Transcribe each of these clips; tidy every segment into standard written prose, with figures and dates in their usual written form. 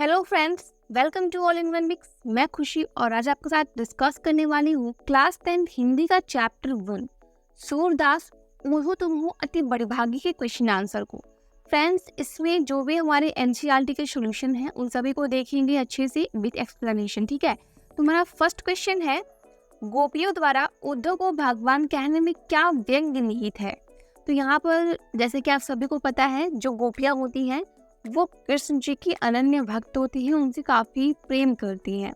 Hello friends, welcome to all in one mix. मैं खुशी और आज आपके साथ डिस्कस करने वाली हूँ क्लास 10 हिंदी का चैप्टर 1 सूरदास उन्हो तुम हो अति बड़भागी के क्वेश्चन आंसर को। फ्रेंड्स, इसमें जो भी हमारे एनसीईआरटी के सॉल्यूशन हैं उन सभी को देखेंगे अच्छे से विद एक्सप्लेनेशन। ठीक है, तो हमारा फर्स्ट क्वेश्चन है, गोपियों द्वारा उद्धव को भगवान कहने में क्या व्यंग्य निहित है। तो यहाँ पर जैसे कि आप सभी को पता है, जो गोपियाँ होती हैं वो कृष्ण जी की अनन्य भक्त होती हैं, उनसे काफी प्रेम करती हैं।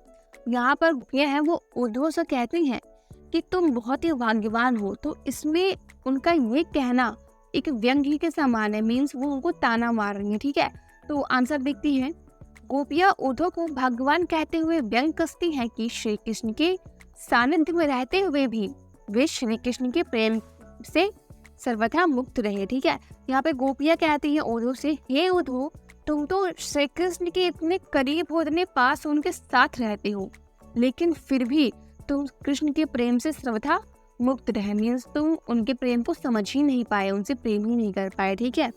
यहाँ पर गोपियाँ हैं वो उद्धव से कहती हैं कि तुम बहुत ही भाग्यवान हो। तो इसमें उनका ये कहना एक व्यंग्य के समान है, मीन्स वो उनको ताना मार रही है। ठीक है, तो आंसर देखती हैं। गोपियाँ उद्धव को भगवान कहते हुए व्यंग कसती हैं कि श्री कृष्ण के सानिध्य में रहते हुए भी वे श्री कृष्ण के प्रेम से सर्वथा मुक्त रहे। ठीक है, यहाँ पे गोपियाँ कहती हैं उद्धव से, हे उद्धव, तुम तो श्री कृष्ण के इतने करीब हो, इतने पास हो, उनके साथ रहते हो, लेकिन फिर भी तुम कृष्ण के प्रेम से सर्वथा मुक्त रहे। मीन्स तुम उनके प्रेम को समझ ही नहीं पाए, उनसे प्रेम ही नहीं कर पाए। ठीक है,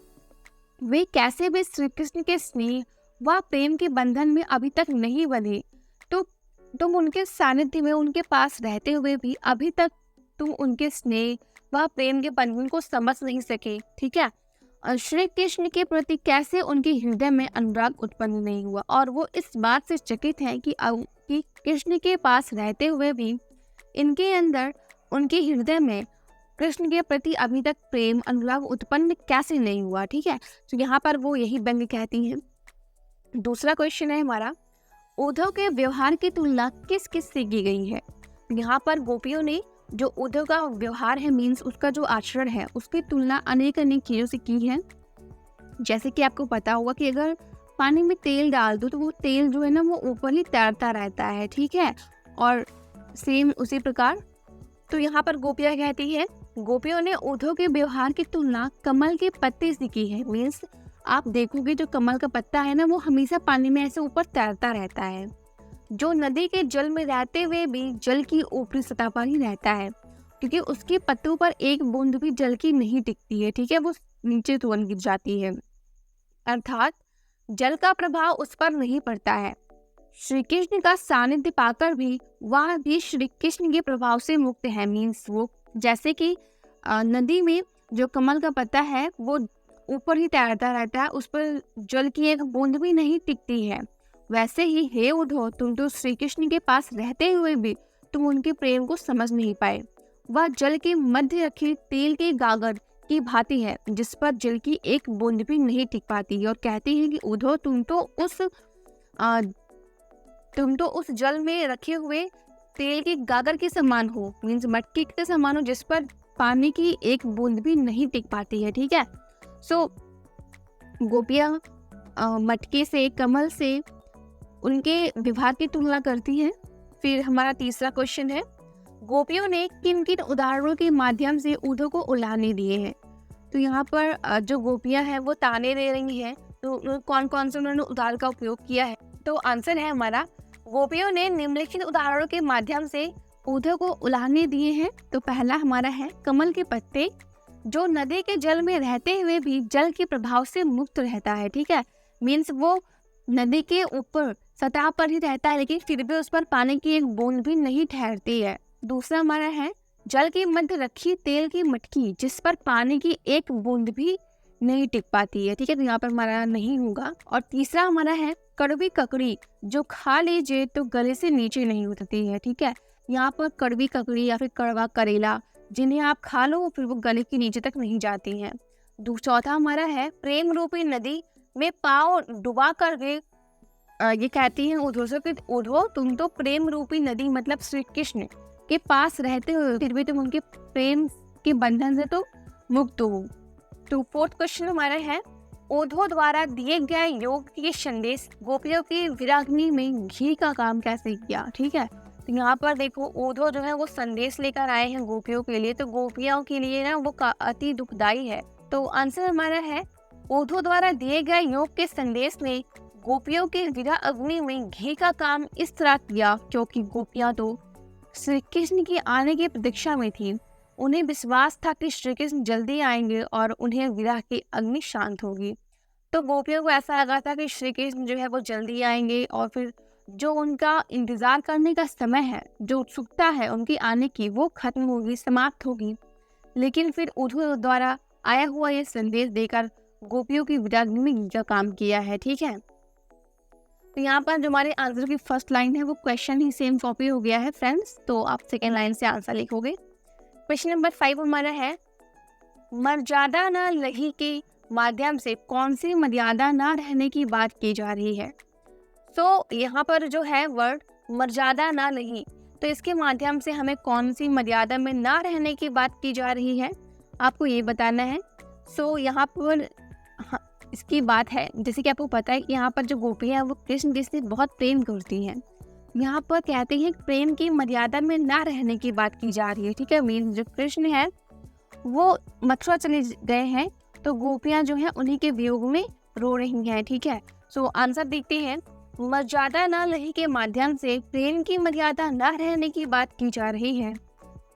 वे कैसे भी श्री कृष्ण के स्नेह व प्रेम के बंधन में अभी तक नहीं बंधे, तो तुम उनके सानिध्य में उनके पास रहते हुए भी अभी तक तुम उनके स्नेह वह प्रेम के बंधन को समझ नहीं सके। ठीक है, श्री कृष्ण के प्रति कैसे उनके हृदय में अनुराग उत्पन्न नहीं हुआ, और वो इस बात से चकित है कि कृष्ण के पास रहते हुए भी इनके अंदर उनके हृदय में कृष्ण के प्रति अभी तक प्रेम अनुराग उत्पन्न कैसे नहीं हुआ। ठीक है, तो यहाँ पर वो यही व्यंग्य कहती हैं। दूसरा क्वेश्चन है हमारा, उद्धव के व्यवहार की तुलना किस किस से की गई है। यहाँ पर गोपियों ने जो उद्धव का व्यवहार है, मीन्स उसका जो आचरण है, उसकी तुलना अनेक चीजों से की है। जैसे कि आपको पता होगा कि अगर पानी में तेल डाल दो तो वो तेल जो है ना वो ऊपर ही तैरता रहता है। ठीक है, और सेम उसी प्रकार तो यहाँ पर गोपियाँ कहती है, गोपियों ने उद्धव के व्यवहार की तुलना कमल के पत्ते से की है। मीन्स आप देखोगे जो कमल का पत्ता है ना वो हमेशा पानी में ऐसे ऊपर तैरता रहता है, जो नदी के जल में रहते हुए भी जल की ऊपरी सतह पर ही रहता है, क्योंकि उसके पत्तों पर एक बूंद भी जल की नहीं टिकती है। ठीक है, वो नीचे तुरंत गिर जाती है, अर्थात जल का प्रभाव उस पर नहीं पड़ता है। श्री कृष्ण का सानिध्य पाकर भी वह भी श्री कृष्ण के प्रभाव से मुक्त है। मीन्स वो जैसे कि नदी में जो कमल का पत्ता है वो ऊपर ही तैरता रहता है, उस पर जल की एक बूंद भी नहीं टिकती है, वैसे ही हे उद्धव, तुम तो श्री कृष्ण के पास रहते हुए भी तुम उनके प्रेम को समझ नहीं पाए। वह जल के मध्य रखे तेल के गागर की भांति है, जिस पर जल की एक बूंद भी नहीं टिक पाती। और कहती है कि उद्धव, तुम तो उस जल में रखे हुए तेल के गागर के समान हो, मीन्स मटकी के समान हो, जिस पर पानी की एक बूंद भी नहीं टिक पाती है। ठीक है, सो गोपियाँ मटके से, कमल से उनके विवाह की तुलना करती हैं। फिर हमारा तीसरा क्वेश्चन है, गोपियों ने किन किन उदाहरणों के माध्यम से उद्धव को उलाहने दिए हैं। तो यहाँ पर जो गोपियाँ हैं वो ताने दे रही हैं, तो कौन कौन से उन्होंने उदाहरण का उपयोग किया है। तो आंसर है हमारा, गोपियों ने निम्नलिखित उदाहरणों के माध्यम से उद्धव को उलाहने दिए हैं। तो पहला हमारा है कमल के पत्ते, जो नदी के जल में रहते हुए भी जल के प्रभाव से मुक्त रहता है। ठीक है, मीन्स वो नदी के ऊपर सतह पर ही रहता है, लेकिन फिर भी उस पर पानी की एक बूंद भी नहीं ठहरती है। दूसरा हमारा है जल के मध्य रखी तेल की मटकी, जिस पर पानी की एक बूंद भी नहीं टिक पाती है। ठीक है, तो यहाँ पर हमारा नहीं होगा। और तीसरा हमारा है कड़वी ककड़ी, जो खा लीजिए तो गले से नीचे नहीं उतरती है। ठीक है, यहाँ पर कड़वी ककड़ी या फिर कड़वा करेला, जिन्हें आप खा लो फिर वो गले के नीचे तक नहीं जाती हैं। चौथा हमारा है प्रेम रूपी नदी में पाँव डुबा कर वे ये कहती हैं उद्धव से कि उद्धव, तुम तो प्रेम रूपी नदी मतलब श्री कृष्ण के पास रहते हो, फिर भी तुम उनके प्रेम के बंधन से तो मुक्त हो। तो फोर्थ क्वेश्चन हमारा है, उद्धव द्वारा दिए गए योग के संदेश गोपियों की विराग्नि में घी का काम कैसे किया। ठीक है, तो यहाँ पर देखो उद्धव जो है वो संदेश लेकर आए हैं गोपियों के लिए, तो गोपियों के लिए ना वो अति दुखदाई है। तो आंसर हमारा है, उद्धव द्वारा दिए गए योग के संदेश ने गोपियों के विरह अग्नि में घी का काम इस तरह किया, क्योंकि गोपियां तो श्री कृष्ण की आने की प्रतीक्षा में थी। उन्हें विश्वास था कि श्री कृष्ण जल्दी आएंगे और उन्हें विरह की अग्नि शांत होगी। तो गोपियों को ऐसा लगा था कि श्री कृष्ण जो है वो जल्दी आएंगे और फिर जो उनका इंतजार करने का समय है, जो उत्सुकता है उनकी आने की, वो खत्म होगी, समाप्त होगी। लेकिन फिर उद्धव द्वारा आया हुआ ये संदेश देकर गोपियों की विदागमन का काम किया है। ठीक है, तो यहाँ पर जो हमारे आंसर की फर्स्ट लाइन है वो क्वेश्चन ही सेम कॉपी हो गया है फ्रेंड्स, तो आप सेकेंड लाइन से आंसर लिखोगे। क्वेश्चन नंबर 5 हमारा है, मर्यादा न लही के माध्यम से कौन सी मर्यादा ना रहने की बात की जा रही है। तो यहाँ पर जो है वर्ड मर्यादा ना लही, तो इसके माध्यम से हमें कौन सी मर्यादा में ना रहने की बात की जा रही है, आपको ये बताना है। यहाँ पर इसकी बात है, जैसे कि आपको पता है कि यहाँ पर जो गोपियाँ हैं वो कृष्ण जी से बहुत प्रेम करती हैं। यहाँ पर कहते हैं प्रेम की मर्यादा में ना रहने की बात की जा रही है। ठीक है, मीन जो कृष्ण है वो मथुरा चले गए हैं, तो गोपियाँ जो हैं उन्हीं के वियोग में रो रही हैं। ठीक है, आंसर देखते हैं। मर्यादा न लही के माध्यम से प्रेम की मर्यादा न रहने की बात की जा रही है।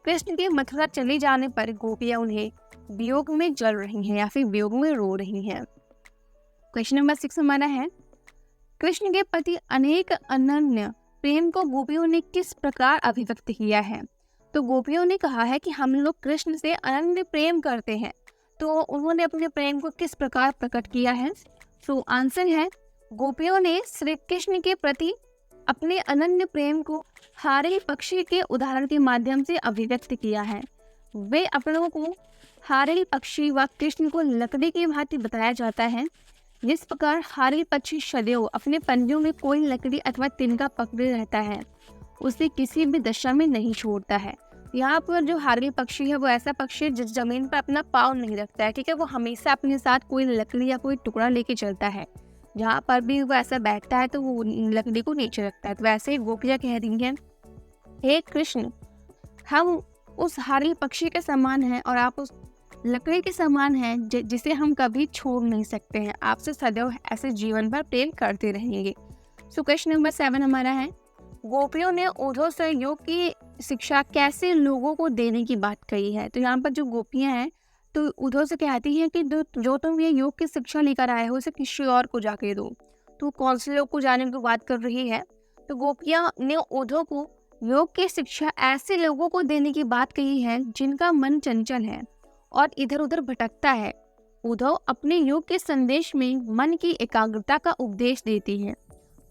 कृष्ण के मथुरा चले जाने पर गोपियाँ उन्हें वियोग में जल रही हैं या फिर वियोग में रो रही हैं। क्वेश्चन नंबर 6 हमारा है, कृष्ण के प्रति अनेक अनन्य प्रेम को गोपियों ने किस प्रकार अभिव्यक्त किया है। तो गोपियों ने कहा है कि हम लोग कृष्ण से अनन्य प्रेम करते हैं, तो उन्होंने अपने प्रेम को किस प्रकार प्रकट किया है। आंसर है, गोपियों ने श्री कृष्ण के प्रति अपने अनन्य प्रेम को हारिल पक्षी के उदाहरण के माध्यम से अभिव्यक्त किया है। वे अपनों को हारिल पक्षी व कृष्ण को लकड़ी की भांति बताया जाता है। जिस प्रकार हारिल पक्षी सदैव अपने पंजों में कोई लकड़ी अथवा तिनका पकड़े रहता है, उसे किसी भी दशा में नहीं छोड़ता है। यहाँ पर जो हारिल पक्षी है वो ऐसा पक्षी है जिस जमीन पर अपना पाँव नहीं रखता है। ठीक है, वो हमेशा अपने साथ कोई लकड़ी या कोई टुकड़ा लेके चलता है। जहाँ पर भी वो ऐसा बैठता है तो वो लकड़ी को नीचे रखता है। तो वैसे ही गोपियाँ कह रही हैं, हे कृष्ण, हम उस हारिल पक्षी के समान हैं और आप उस लकड़ी के समान हैं जिसे हम कभी छोड़ नहीं सकते हैं। आपसे सदैव ऐसे जीवन भर प्रेम करते रहेंगे। क्वेश्चन नंबर 7 हमारा है, गोपियों ने उद्धव से योग की शिक्षा कैसे लोगों को देने की बात कही है। तो यहाँ पर जो गोपियाँ हैं तो उद्धव से कहती हैं कि जो तुम ये योग की शिक्षा लेकर आए हो उसे किसी और को जाके दो। तो कौन से लोग को जाने की बात कर रही है। तो गोपियाँ ने उद्धव को योग की शिक्षा ऐसे लोगों को देने की बात कही है जिनका मन चंचल है और इधर उधर भटकता है। उद्धव अपने योग के संदेश में मन की एकाग्रता का उपदेश देती है,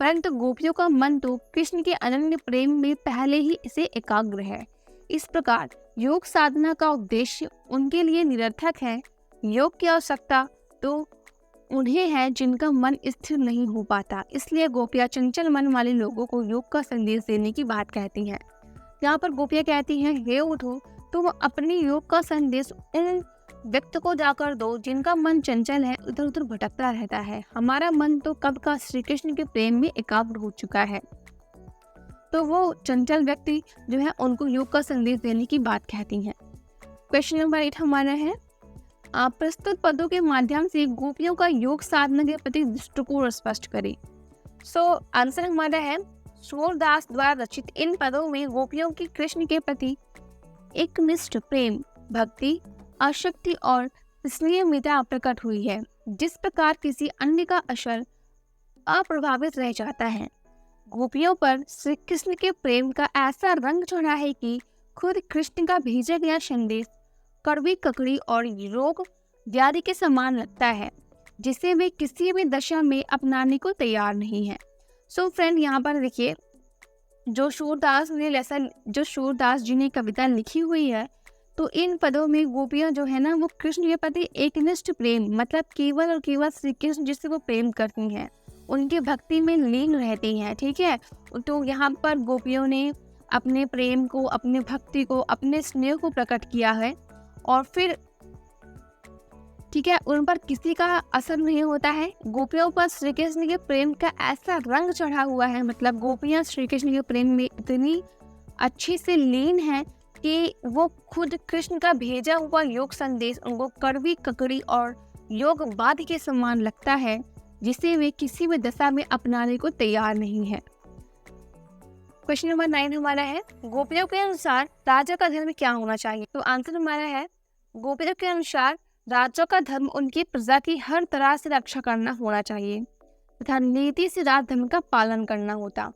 परंतु गोपियों का मन तो कृष्ण के अनन्य प्रेम में पहले ही इसे एकाग्र है। इस प्रकार योग साधना का उद्देश्य उनके लिए निरर्थक है। योग की आवश्यकता तो उन्हें है जिनका मन स्थिर नहीं हो पाता। इसलिए गोपियाँ चंचल मन वाले लोगों को योग का संदेश देने की बात कहती हैं। यहाँ पर गोपियाँ कहती हैं, हे उद्धव, तुम अपनी योग का संदेश उन व्यक्ति को जाकर दो जिनका मन चंचल है, इधर उधर भटकता रहता है। हमारा मन तो कब का श्री कृष्ण के प्रेम में एकाग्र हो चुका है। तो वो चंचल व्यक्ति जो है उनको योग का संदेश देने की बात कहती हैं। क्वेश्चन नंबर 8 हमारा है, प्रस्तुत पदों के माध्यम से गोपियों का योग साधना के प्रति दृष्टिकोण स्पष्ट करें। आंसर हमारा है, सूरदास द्वारा रचित इन पदों में गोपियों की कृष्ण के प्रति एकनिष्ठ प्रेम, भक्ति, आसक्ति और स्नेहमिता प्रकट हुई है, जिस प्रकार किसी अन्य का असर अप्रभावित रह जाता है। गोपियों पर श्री कृष्ण के प्रेम का ऐसा रंग चढ़ा है कि खुद कृष्ण का भेजा गया संदेश कड़वी ककड़ी और रोग व्याधि के समान लगता है, जिसे वे किसी भी दशा में अपनाने को तैयार नहीं है। फ्रेंड, यहाँ पर देखिए जो सूरदास जी ने कविता लिखी हुई है, तो इन पदों में गोपियाँ जो है ना वो कृष्ण के प्रति एकनिष्ठ प्रेम, मतलब केवल और केवल श्री कृष्ण जिससे वो प्रेम करती हैं, उनकी भक्ति में लीन रहती हैं। ठीक है, तो यहाँ पर गोपियों ने अपने प्रेम को, अपने भक्ति को, अपने स्नेह को प्रकट किया है और फिर ठीक है उन पर किसी का असर नहीं होता है। गोपियों पर श्री कृष्ण के प्रेम का ऐसा रंग चढ़ा हुआ है, मतलब गोपियाँ श्री कृष्ण के प्रेम में इतनी अच्छे से लीन है कि वो खुद कृष्ण का भेजा हुआ योग संदेश उनको कड़वी ककड़ी और योग बाध के समान लगता है, जिसे वे किसी भी दशा में अपनाने को तैयार नहीं है। क्वेश्चन नंबर 9 हमारा है, गोपियों के अनुसार राजा का धर्म क्या होना चाहिए। तो आंसर हमारा है, गोपियों के अनुसार राजा का धर्म उनकी प्रजा की हर तरह से रक्षा करना होना चाहिए तथा नीति से राज धर्म का पालन करना होता।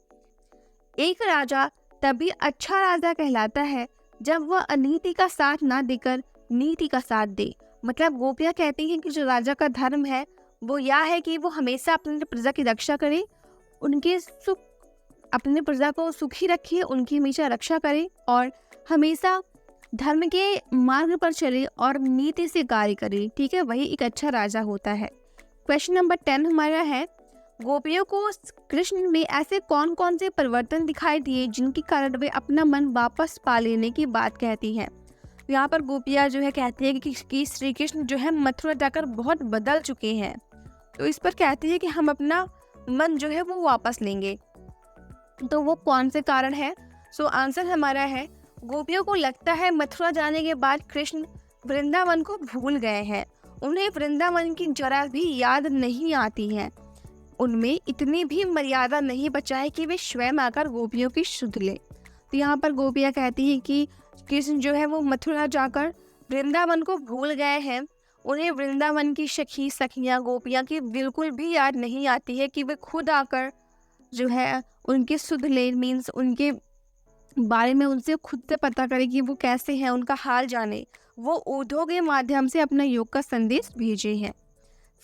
एक राजा तभी अच्छा राजा कहलाता है जब वह अनीति का साथ ना देकर नीति का साथ दे। मतलब गोपियाँ कहती हैं कि जो राजा का धर्म है वो यह है कि वो हमेशा अपनी प्रजा की रक्षा करे, उनके सुख, अपने प्रजा को सुखी रखे, उनकी हमेशा रक्षा करे और हमेशा धर्म के मार्ग पर चले और नीति से कार्य करे। ठीक है, वही एक अच्छा राजा होता है। क्वेश्चन नंबर 10 हमारा है, गोपियों को कृष्ण में ऐसे कौन कौन से परिवर्तन दिखाई दिए जिनके कारण वे अपना मन वापस पा लेने की बात कहती हैं। यहाँ पर गोपियाँ जो है कहती है कि श्री कृष्ण जो है मथुरा जाकर बहुत बदल चुके हैं, तो इस पर कहती है कि हम अपना मन जो है वो वापस लेंगे। तो वो कौन से कारण है? सो आंसर हमारा है, गोपियों को लगता है मथुरा जाने के बाद कृष्ण वृंदावन को भूल गए हैं, उन्हें वृंदावन की जरा भी याद नहीं आती है, उनमें इतनी भी मर्यादा नहीं बचा है कि वे स्वयं आकर गोपियों की सुध ले। तो यहाँ पर गोपियाँ कहती हैं कि कृष्ण जो है वो मथुरा जाकर वृंदावन को भूल गए हैं, उन्हें वृंदावन की सखियाँ गोपियाँ की बिल्कुल भी याद नहीं आती है कि वे खुद आकर जो है उनके सुध ले, मीन्स उनके बारे में उनसे खुद से पता करे कि वो कैसे हैं, उनका हाल जाने, वो उद्धव के माध्यम से अपना योग का संदेश भेजे हैं।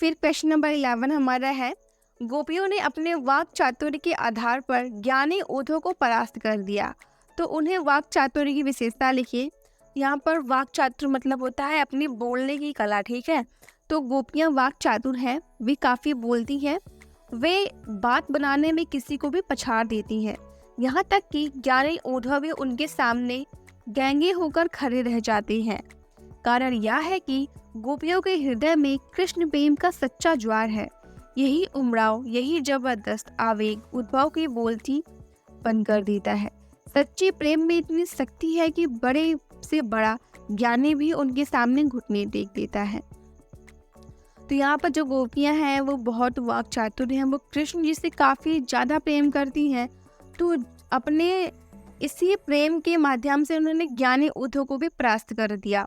फिर क्वेश्चन नंबर 11 हमारा है, गोपियों ने अपने वाक चातुर्य के आधार पर ज्ञानी उद्धव को परास्त कर दिया, तो उन्हें वाक चातुर्य की विशेषता लिखिए। यहाँ पर वाक चातुर मतलब होता है अपनी बोलने की कला। ठीक है, तो गोपियाँ वाक चातुर हैं, वे काफ़ी बोलती हैं, वे बात बनाने में किसी को भी पछाड़ देती हैं, यहाँ तक कि ज्ञानी उद्धव भी उनके सामने गैंगे होकर खड़े रह जाते हैं। कारण यह है कि गोपियों के हृदय में कृष्ण प्रेम का सच्चा ज्वार है, यही उमड़ाव, यही जबरदस्त आवेग उद्धव की बोलती बंद कर देता है। सच्चे प्रेम में इतनी शक्ति है कि बड़े से बड़ा ज्ञानी भी उनके सामने घुटने टेक देता है। तो यहाँ पर जो गोपियाँ हैं वो बहुत वाक चातुर हैं, वो कृष्ण जी से काफ़ी ज़्यादा प्रेम करती हैं, तो अपने इसी प्रेम के माध्यम से उन्होंने ज्ञानी उद्धव को भी परास्त कर दिया।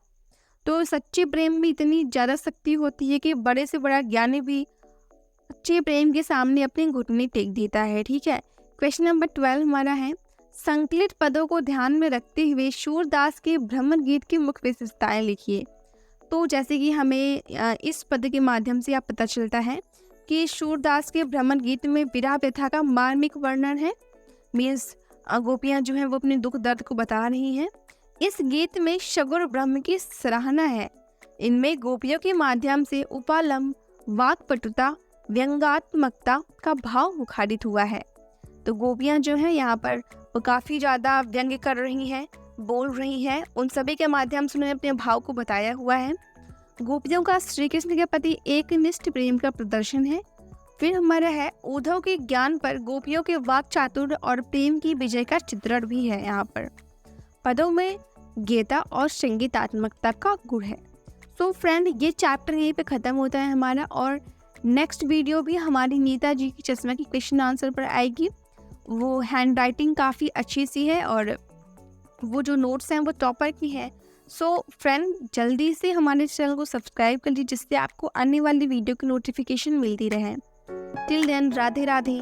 तो सच्चे प्रेम में इतनी ज़्यादा शक्ति होती है कि बड़े से बड़ा ज्ञानी भी सच्चे प्रेम के सामने अपने घुटने टेक देता है। ठीक है, क्वेश्चन नंबर 12 हमारा है, संकलित पदों को ध्यान में रखते हुए सूरदास के भ्रमर गीत की मुख्य विशेषताएं लिखिए। तो जैसे कि हमें इस पद के माध्यम से आप पता चलता है कि सूरदास के भ्रमर गीत में विरह व्यथा का मार्मिक वर्णन है, मीन्स गोपियाँ जो हैं वो अपने दुख दर्द को बता रही हैं। इस गीत में सगुण ब्रह्म की सराहना है, इनमें गोपियों के माध्यम से उपालंब, वाक्पटुता, व्यंग्यात्मकता का भाव मुखारित हुआ है। तो गोपियाँ जो हैं यहाँ पर वो काफ़ी ज़्यादा व्यंग्य कर रही हैं, बोल रही हैं, उन सभी के माध्यम से उन्होंने अपने भाव को बताया हुआ है। गोपियों का श्री कृष्ण के प्रति एकनिष्ठ प्रेम का प्रदर्शन है। फिर हमारा है, उद्धव के ज्ञान पर गोपियों के वाक चातुर्य और प्रेम की विजय का चित्रण भी है। यहाँ पर पदों में गीता और संगीतात्मकता का गुण है। सो फ्रेंड, ये चैप्टर यहीं पे ख़त्म होता है हमारा, और नेक्स्ट वीडियो भी हमारी नेताजी की चश्मा की क्वेश्चन आंसर पर आएगी। वो हैंड राइटिंग काफ़ी अच्छी सी है और वो जो नोट्स हैं वो टॉपर की है। सो फ्रेंड, जल्दी से हमारे चैनल को सब्सक्राइब कर लीजिए जिससे आपको आने वाली वीडियो की नोटिफिकेशन मिलती रहे। Till then, Radhe Radhe.